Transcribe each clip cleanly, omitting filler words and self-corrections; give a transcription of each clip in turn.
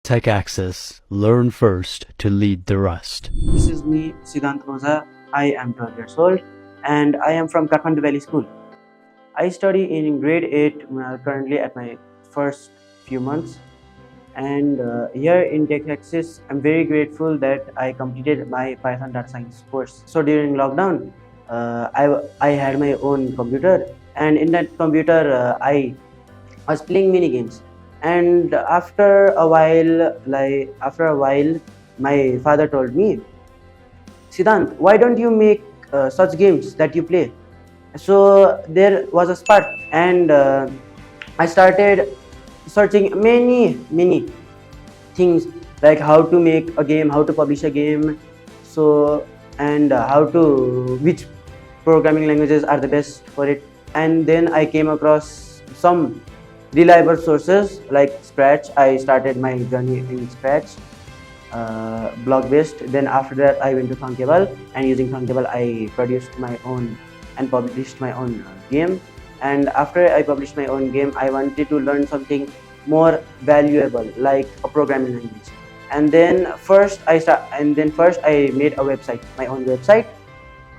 TechAxis. Learn first to lead the rest. This is me, Siddhant Moza. I am 12 years old and I am from Kathmandu Valley School. I study in grade 8 currently at my first few months. And here in TechAxis, I'm very grateful that I completed my Python data science course. So during lockdown, I had my own computer, and in that computer, I was playing mini games. And after a while, my father told me, Siddhant, why don't you make such games that you play? So there was a spark, and I started searching many things, like how to make a game, how to publish a game, so and which programming languages are the best for it. And then I came across some reliable sources like Scratch. I started my journey in Scratch, blog based. Then after that I went to Thunkable, and using Thunkable I produced my own and published my own game. And after I published my own game, I wanted to learn something more valuable, like a programming language. And then first I made a website, my own website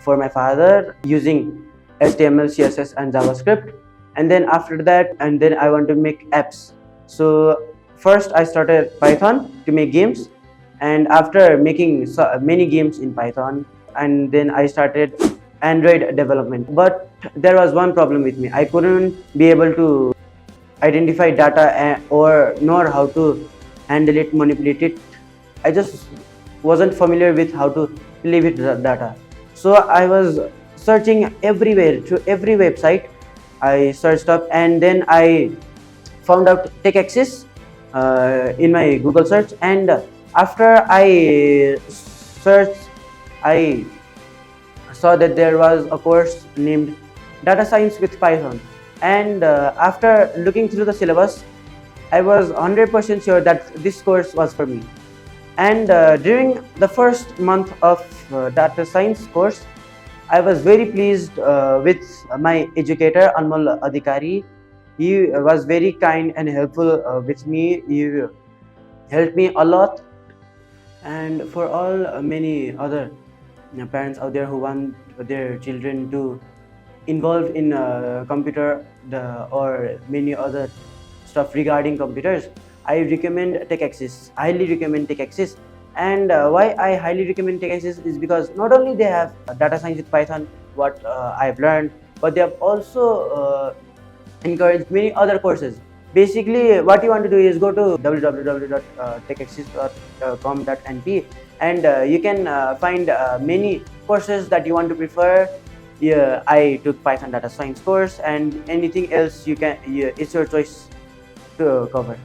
for my father, using HTML, CSS and JavaScript. And then after that, and then I want to make apps. So first I started Python to make games, and after making many games in Python, and then I started Android development. But there was one problem with me. I couldn't be able to identify data or nor how to handle it, manipulate it. I just wasn't familiar with how to play with the data. So I was searching everywhere, through every website I searched up, and then I found out TechAxis in my Google search. And after I searched, I saw that there was a course named Data Science with Python. And after looking through the syllabus, I was 100% sure that this course was for me. And during the first month of data science course, I was very pleased with my educator, Anmol Adhikari. He was very kind and helpful with me. He helped me a lot. And for all many other parents out there who want their children to involve in computer or many other stuff regarding computers, I recommend TechAxis. I highly recommend TechAxis. And why I highly recommend TechAxis is because not only they have data science with Python, what I've learned, but they have also encouraged many other courses. Basically, what you want to do is go to www.techaxis.com.np, and you can find many courses that you want to prefer. Yeah, I took Python data science course, and anything else you can. Yeah, it's your choice to cover.